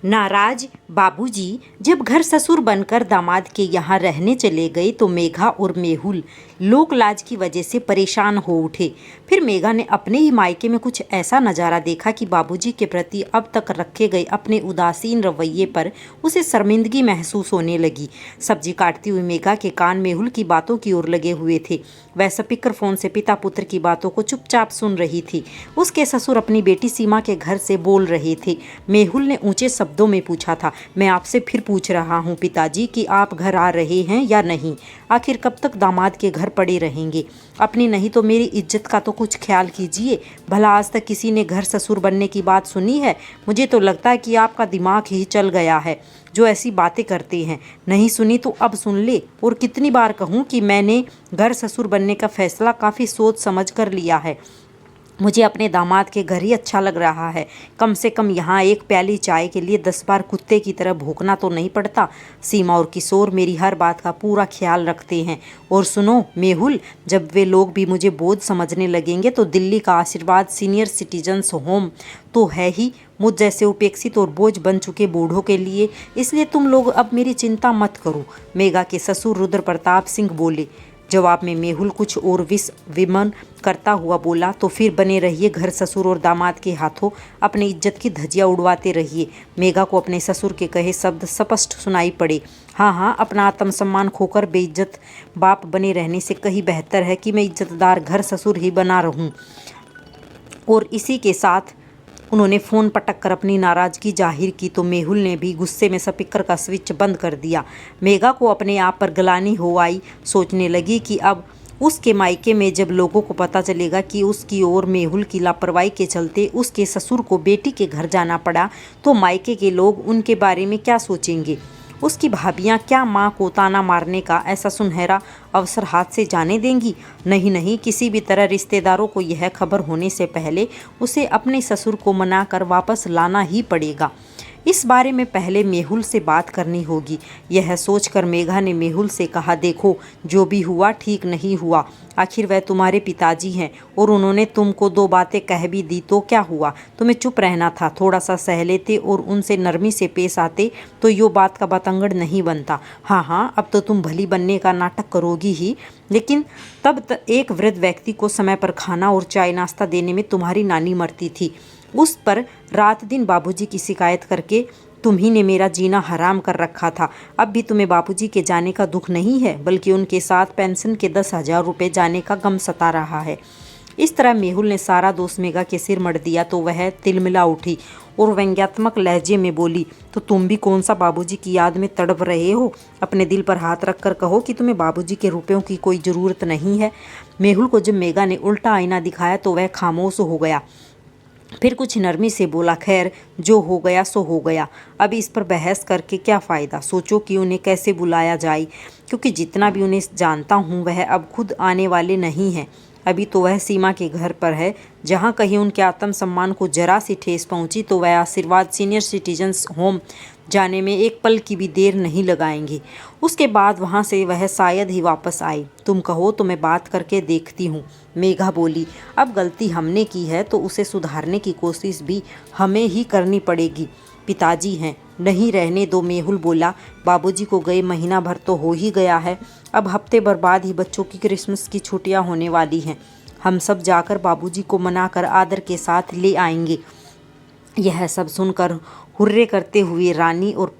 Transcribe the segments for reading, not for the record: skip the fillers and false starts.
नाराज बाबूजी जब घर ससुर बनकर दामाद के यहाँ रहने चले गए तो मेघा और मेहुल लोक लाज की वजह से परेशान हो उठे। फिर मेघा ने अपने ही मायके में कुछ ऐसा नज़ारा देखा कि बाबूजी के प्रति अब तक रखे गए अपने उदासीन रवैये पर उसे शर्मिंदगी महसूस होने लगी। सब्जी काटती हुई मेघा के कान मेहुल की बातों की ओर लगे हुए थे। वह स्पीकर फोन से पिता पुत्र की बातों को चुपचाप सुन रही थी। उसके ससुर अपनी बेटी सीमा के घर से बोल रहे थे। मेहुल ने ऊंचे शब्दों में पूछा था, मैं आपसे फिर पूछ रहा हूँ पिताजी कि आप घर आ रहे हैं या नहीं? आखिर कब तक दामाद के घर पड़े रहेंगे? अपनी नहीं तो मेरी इज्जत का तो कुछ ख्याल कीजिए। भला आज तक किसी ने घर ससुर बनने की बात सुनी है? मुझे तो लगता है कि आपका दिमाग ही चल गया है जो ऐसी बातें करते हैं। नहीं सुनी तो अब सुन ले। और कितनी बार कहूँ कि मैंने घर ससुर बनने का फैसला काफ़ी सोच समझ कर लिया है। मुझे अपने दामाद के घर ही अच्छा लग रहा है। कम से कम यहाँ एक प्याली चाय के लिए 10 बार कुत्ते की तरह भूखना तो नहीं पड़ता। सीमा और किशोर मेरी हर बात का पूरा ख्याल रखते हैं। और सुनो मेहुल, जब वे लोग भी मुझे बोझ समझने लगेंगे तो दिल्ली का आशीर्वाद सीनियर सिटीजन्स होम तो है ही मुझ जैसे उपेक्षित और बोझ बन चुके बूढ़ों के लिए। इसलिए तुम लोग अब मेरी चिंता मत करो। मेघा के ससुर रुद्र प्रताप सिंह बोले। जवाब में मेहुल कुछ और विमन करता हुआ बोला, तो फिर बने रहिए घर ससुर और दामाद के हाथों अपनी इज्जत की धज्जियां उड़वाते रहिए। मेघा को अपने ससुर के कहे शब्द स्पष्ट सुनाई पड़े। हाँ, अपना आत्मसम्मान खोकर बेइज्जत बाप बने रहने से कहीं बेहतर है कि मैं इज्जतदार घर ससुर ही बना रहूं। और इसी के साथ उन्होंने फ़ोन पटक कर अपनी नाराज़गी जाहिर की तो मेहुल ने भी गुस्से में स्पीकर का स्विच बंद कर दिया। मेघा को अपने आप पर ग्लानि हो आई। सोचने लगी कि अब उसके मायके में जब लोगों को पता चलेगा कि उसकी और मेहुल की लापरवाही के चलते उसके ससुर को बेटी के घर जाना पड़ा तो मायके के लोग उनके बारे में क्या सोचेंगे? उसकी भाभियां क्या माँ को ताना मारने का ऐसा सुनहरा अवसर हाथ से जाने देंगी? नहीं, किसी भी तरह रिश्तेदारों को यह खबर होने से पहले उसे अपने ससुर को मनाकर वापस लाना ही पड़ेगा। इस बारे में पहले मेहुल से बात करनी होगी। यह सोचकर मेघा ने मेहुल से कहा, देखो जो भी हुआ ठीक नहीं हुआ। आखिर वह तुम्हारे पिताजी हैं और उन्होंने तुमको 2 बातें कह भी दी तो क्या हुआ? तुम्हें चुप रहना था। थोड़ा सा सह लेते और उनसे नरमी से पेश आते तो यो बात का बतंगड़ नहीं बनता। हाँ, अब तो तुम भली बनने का नाटक करोगी ही, लेकिन तब एक वृद्ध व्यक्ति को समय पर खाना और चाय नाश्ता देने में तुम्हारी नानी मरती थी। उस पर रात दिन बाबूजी की शिकायत करके तुम्ही ने मेरा जीना हराम कर रखा था। अब भी तुम्हें बाबूजी के जाने का दुख नहीं है, बल्कि उनके साथ पेंशन के 10,000 रुपये जाने का गम सता रहा है। इस तरह मेहुल ने सारा दोष मेघा के सिर मढ़ दिया तो वह तिलमिला उठी और व्यंग्यात्मक लहजे में बोली, तो तुम भी कौन सा बाबूजी की याद में तड़प रहे हो? अपने दिल पर हाथ रखकर कहो कि तुम्हें बाबूजी के रुपयों की कोई ज़रूरत नहीं है। मेहुल को जब मेघा ने उल्टा आईना दिखाया तो वह खामोश हो गया। फिर कुछ नरमी से बोला, खैर जो हो गया सो हो गया। अब इस पर बहस करके क्या फ़ायदा? सोचो कि उन्हें कैसे बुलाया जाए, क्योंकि जितना भी उन्हें जानता हूँ वह अब खुद आने वाले नहीं हैं। अभी तो वह सीमा के घर पर है। जहाँ कहीं उनके आत्मसम्मान को जरा सी ठेस पहुँची तो वह आशीर्वाद सीनियर सिटीजन्स होम जाने में एक पल की भी देर नहीं लगाएंगे। उसके बाद वहाँ से वह शायद ही वापस आए। तुम कहो तो मैं बात करके देखती हूँ, मेघा बोली। अब गलती हमने की है तो उसे सुधारने की कोशिश भी हमें ही करनी पड़ेगी। पिताजी हैं, नहीं रहने दो, मेहुल बोला। बाबूजी को गए महीना भर तो हो ही गया है। अब हफ्ते भर बाद ही बच्चों की क्रिसमस की छुट्टियां होने वाली हैं। हम सब जाकर बाबूजी को मनाकर आदर के साथ ले आएंगे। यह सब सुनकर हुर्रे करते हुए रानी और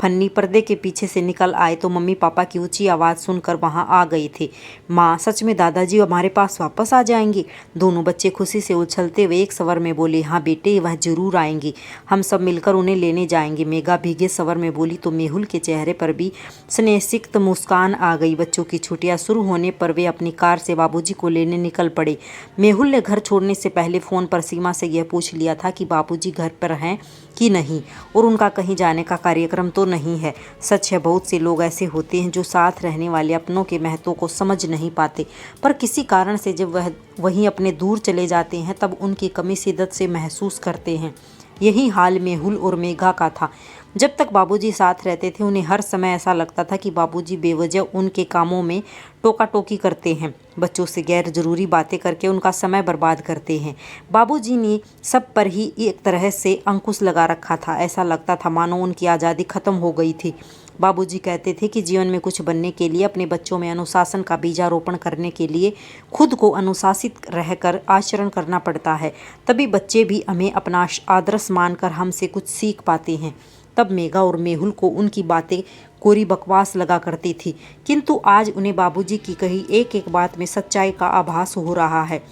फन्नी पर्दे के पीछे से निकल आए तो मम्मी पापा की ऊंची आवाज़ सुनकर वहां आ गए थे। माँ, सच में दादाजी हमारे पास वापस आ जाएंगे? दोनों बच्चे खुशी से उछलते हुए एक स्वर में बोले, हाँ बेटे, वह जरूर आएंगे। हम सब मिलकर उन्हें लेने जाएंगे। मेघा भीगे स्वर में बोली तो मेहुल के चेहरे पर भी स्नेहसिक्त मुस्कान आ गई। बच्चों की छुट्टियां शुरू होने पर वे अपनी कार से बाबूजी को लेने निकल पड़े। मेहुल ने घर छोड़ने से पहले फ़ोन पर सीमा से यह पूछ लिया था कि बाबूजी घर पर हैं कि नहीं और उनका कहीं जाने का कार्यक्रम तो नहीं है। सच है, बहुत से लोग ऐसे होते हैं जो साथ रहने वाले अपनों के महत्व को समझ नहीं पाते, पर किसी कारण से जब वह वहीं अपने दूर चले जाते हैं तब उनकी कमी शिद्दत से महसूस करते हैं। यही हाल मेहुल और मेघा का था। जब तक बाबूजी साथ रहते थे उन्हें हर समय ऐसा लगता था कि बाबूजी बेवजह उनके कामों में टोका टोकी करते हैं, बच्चों से गैर जरूरी बातें करके उनका समय बर्बाद करते हैं। बाबूजी ने सब पर ही एक तरह से अंकुश लगा रखा था। ऐसा लगता था मानो उनकी आज़ादी खत्म हो गई थी। बाबूजी कहते थे कि जीवन में कुछ बनने के लिए अपने बच्चों में अनुशासन का बीजारोपण करने के लिए खुद को अनुशासित रहकर आचरण करना पड़ता है, तभी बच्चे भी हमें अपना आदर्श मानकर हमसे कुछ सीख पाते हैं। तब मेघा और मेहुल को उनकी बातें कोरी बकवास लगा करती थी, किंतु आज उन्हें बाबूजी की कही एक एक बात में सच्चाई का आभास हो रहा है।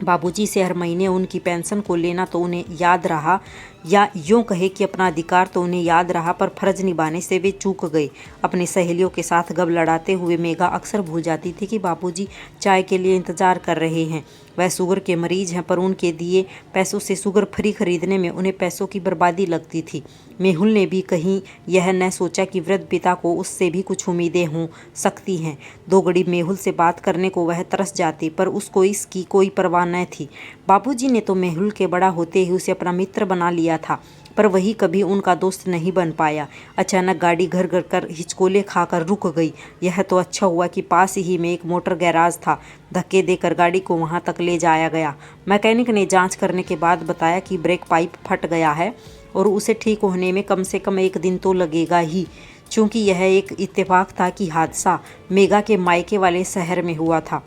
बाबूजी से हर महीने उनकी पेंशन को लेना तो उन्हें याद रहा, या यूँ कहे कि अपना अधिकार तो उन्हें याद रहा, पर फर्ज निभाने से वे चूक गए। अपनी सहेलियों के साथ गप लड़ाते हुए मेघा अक्सर भूल जाती थी कि बाबूजी चाय के लिए इंतजार कर रहे हैं। वह शुगर के मरीज हैं, पर उनके दिए पैसों से शुगर फ्री खरीदने में उन्हें पैसों की बर्बादी लगती थी। मेहुल ने भी कहीं यह न सोचा कि वृद्ध पिता को उससे भी कुछ उम्मीदें हो सकती हैं। दो घड़ी मेहुल से बात करने को वह तरस जाती, पर उसको इसकी कोई परवाह न थी। बाबूजी ने तो मेहुल के बड़ा होते ही उसे अपना मित्र बना लिया था, पर वही कभी उनका दोस्त नहीं बन पाया। अचानक गाड़ी घर घर कर हिचकोले खाकर रुक गई। यह तो अच्छा हुआ कि पास ही में एक मोटर गैराज था। धक्के देकर गाड़ी को वहां तक ले जाया गया। मैकेनिक ने जांच करने के बाद बताया कि ब्रेक पाइप फट गया है और उसे ठीक होने में कम से कम 1 दिन तो लगेगा ही। चूँकि यह एक इत्तेफाक था कि हादसा मेघा के मायके वाले शहर में हुआ था,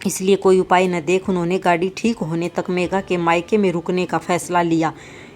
इसलिए कोई उपाय न देख उन्होंने गाड़ी ठीक होने तक मेघा के मायके में रुकने का फैसला लिया।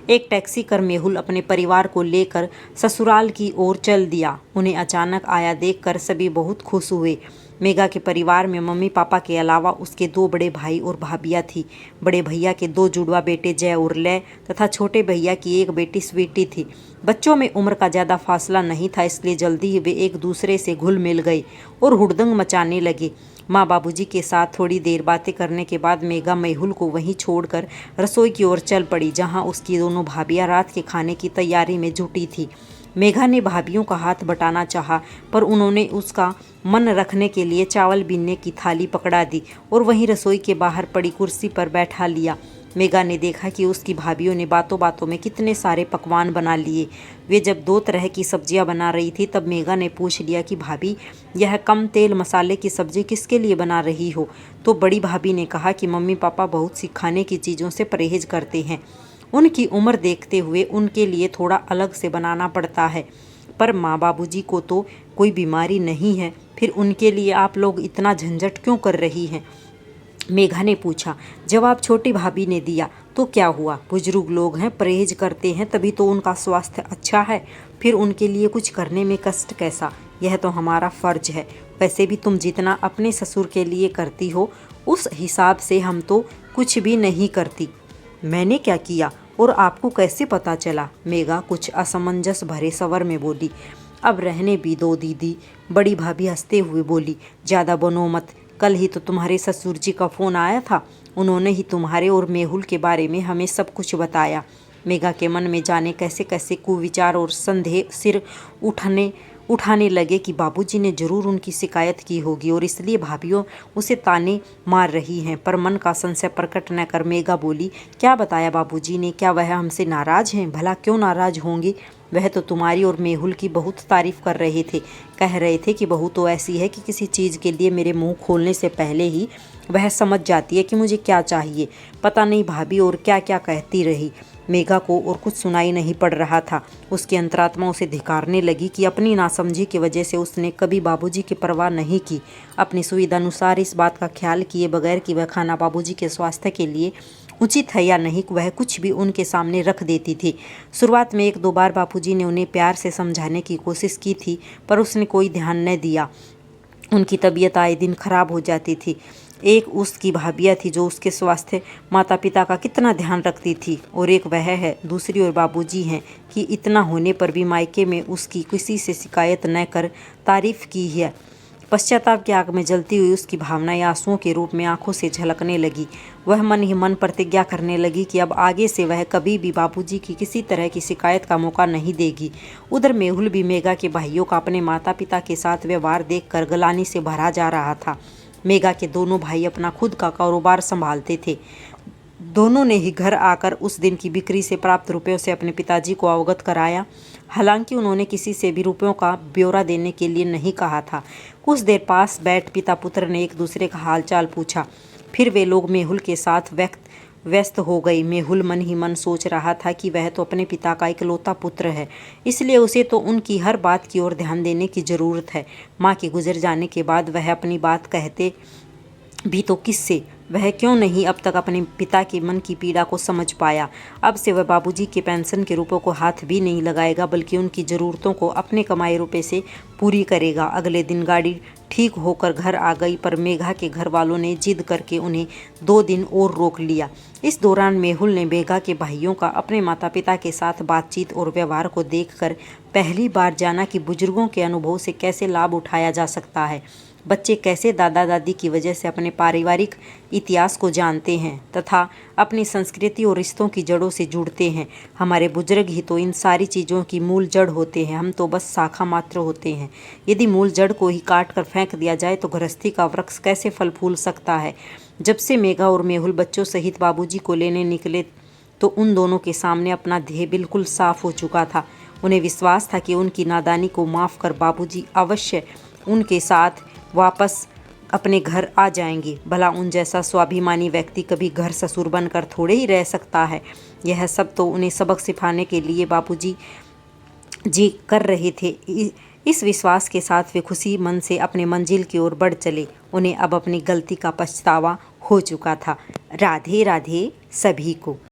एक टैक्सी कर मेहुल अपने परिवार को लेकर ससुराल की ओर चल दिया। उन्हें अचानक आया देखकर सभी बहुत खुश हुए। मेघा के परिवार में मम्मी पापा के अलावा उसके 2 बड़े भाई और भाभियाँ थी। बड़े भैया के 2 जुड़वा बेटे जय और लय तथा छोटे भैया की एक बेटी स्वीटी थी। बच्चों में उम्र का ज़्यादा फासला नहीं था, इसलिए जल्दी ही वे एक दूसरे से घुल मिल गए और हुड़दंग मचाने लगे। माँ बाबूजी के साथ थोड़ी देर बातें करने के बाद मेघा मेहुल को वहीं छोड़कर रसोई की ओर चल पड़ी, जहाँ उसकी दोनों भाभियाँ रात के खाने की तैयारी में जुटी थी। मेघा ने भाभियों का हाथ बटाना चाहा, पर उन्होंने उसका मन रखने के लिए चावल बीनने की थाली पकड़ा दी और वहीं रसोई के बाहर पड़ी कुर्सी पर बैठा लिया। मेघा ने देखा कि उसकी भाभियों ने बातों बातों में कितने सारे पकवान बना लिए। वे जब 2 तरह की सब्जियां बना रही थी, तब मेघा ने पूछ लिया कि भाभी, यह कम तेल मसाले की सब्जी किसके लिए बना रही हो? तो बड़ी भाभी ने कहा कि मम्मी पापा बहुत सी खाने की चीज़ों से परहेज करते हैं। उनकी उम्र देखते हुए उनके लिए थोड़ा अलग से बनाना पड़ता है, पर माँ बाबूजी को तो कोई बीमारी नहीं है, फिर उनके लिए आप लोग इतना झंझट क्यों कर रही हैं? मेघा ने पूछा। जवाब छोटी भाभी ने दिया। तो क्या हुआ, बुजुर्ग लोग हैं, परहेज करते हैं तभी तो उनका स्वास्थ्य अच्छा है, फिर उनके लिए कुछ करने में कष्ट कैसा? यह तो हमारा फर्ज है। वैसे भी तुम जितना अपने ससुर के लिए करती हो, उस हिसाब से हम तो कुछ भी नहीं करती। मैंने क्या किया और आपको कैसे पता चला? मेघा कुछ असमंजस भरे स्वर में बोली। अब रहने भी दो दीदी, बड़ी भाभी हंसते हुए बोली। ज़्यादा बनो मत, कल ही तो तुम्हारे ससुर जी का फ़ोन आया था, उन्होंने ही तुम्हारे और मेहुल के बारे में हमें सब कुछ बताया। मेघा के मन में जाने कैसे कैसे कुविचार और संदेह सिर उठाने लगे कि बाबूजी ने जरूर उनकी शिकायत की होगी और इसलिए भाभियों उसे ताने मार रही हैं। पर मन का संशय प्रकट न कर मेघा बोली, क्या बताया बाबूजी ने? क्या वह हमसे नाराज़ हैं? भला क्यों नाराज़ होंगे? वह तो तुम्हारी और मेहुल की बहुत तारीफ कर रहे थे। कह रहे थे कि बहू तो ऐसी है कि किसी चीज़ के लिए मेरे मुंह खोलने से पहले ही वह समझ जाती है कि मुझे क्या चाहिए। पता नहीं भाभी और क्या क्या कहती रही। मेघा को और कुछ सुनाई नहीं पड़ रहा था। उसकी अंतरात्मा उसे धिक्कारने लगी कि अपनी नासमझी की वजह से उसने कभी बाबूजी की परवाह नहीं की। अपनी सुविधा अनुसार इस बात का ख्याल किए बगैर कि वह खाना बाबूजी के स्वास्थ्य के लिए उचित है या नहीं, वह कुछ भी उनके सामने रख देती थी। शुरुआत में 1-2 बार बापूजी ने उन्हें प्यार से समझाने की कोशिश की थी, पर उसने कोई ध्यान न दिया। उनकी तबीयत आए दिन खराब हो जाती थी। एक उसकी भाभियाँ थी जो उसके स्वास्थ्य माता पिता का कितना ध्यान रखती थी, और एक वह है, दूसरी ओर बाबूजी हैं कि इतना होने पर भी मायके में उसकी किसी से शिकायत न कर तारीफ की है। पश्चाताप की आग में जलती हुई उसकी भावनाएं आंसुओं के रूप में आंखों से झलकने लगी। वह मन ही मन प्रतिज्ञा करने लगी कि अब आगे से वह कभी भी बाबूजी की किसी तरह की शिकायत का मौका नहीं देगी। उधर मेहुल भी मेघा के भाइयों का अपने माता पिता के साथ व्यवहार देखकर गलानी से भरा जा रहा था। मेघा के दोनों भाई अपना खुद का कारोबार संभालते थे। दोनों ने ही घर आकर उस दिन की बिक्री से प्राप्त रुपयों से अपने पिताजी को अवगत कराया। हालांकि उन्होंने किसी से भी रुपयों का ब्यौरा देने के लिए नहीं कहा था। कुछ देर पास बैठ पिता पुत्र ने एक दूसरे का हालचाल पूछा। फिर वे लोग मेहुल के साथ व्यस्त हो गई। मेहुल मन ही मन सोच रहा था कि वह तो अपने पिता का इकलौता पुत्र है, इसलिए उसे तो उनकी हर बात की ओर ध्यान देने की ज़रूरत है। माँ के गुजर जाने के बाद वह अपनी बात कहते भी तो किससे? वह क्यों नहीं अब तक अपने पिता के मन की पीड़ा को समझ पाया? अब से वह बाबूजी के पेंशन के रुपयों को हाथ भी नहीं लगाएगा, बल्कि उनकी ज़रूरतों को अपने कमाए रुपए से पूरी करेगा। अगले दिन गाड़ी ठीक होकर घर आ गई, पर मेघा के घर वालों ने जिद करके उन्हें 2 दिन और रोक लिया। इस दौरान मेहुल ने मेघा के भाइयों का अपने माता पिता के साथ बातचीत और व्यवहार को देखकर पहली बार जाना कि बुजुर्गों के अनुभव से कैसे लाभ उठाया जा सकता है। बच्चे कैसे दादा दादी की वजह से अपने पारिवारिक इतिहास को जानते हैं तथा अपनी संस्कृति और रिश्तों की जड़ों से जुड़ते हैं। हमारे बुजुर्ग ही तो इन सारी चीज़ों की मूल जड़ होते हैं, हम तो बस शाखा मात्र होते हैं। यदि मूल जड़ को ही काट कर फेंक दिया जाए तो गृहस्थी का वृक्ष कैसे फल फूल सकता है? जब से मेघा और मेहुल बच्चों सहित बाबूजी को लेने निकले तो उन दोनों के सामने अपना ध्येय बिल्कुल साफ हो चुका था। उन्हें विश्वास था कि उनकी नादानी को माफ़ कर बाबूजी अवश्य उनके साथ वापस अपने घर आ जाएंगे। भला उन जैसा स्वाभिमानी व्यक्ति कभी घर ससुर बनकर थोड़े ही रह सकता है। यह सब तो उन्हें सबक सिखाने के लिए बाबूजी जी कर रहे थे। इस विश्वास के साथ वे खुशी मन से अपने मंजिल की ओर बढ़ चले। उन्हें अब अपनी गलती का पछतावा हो चुका था। राधे राधे सभी को।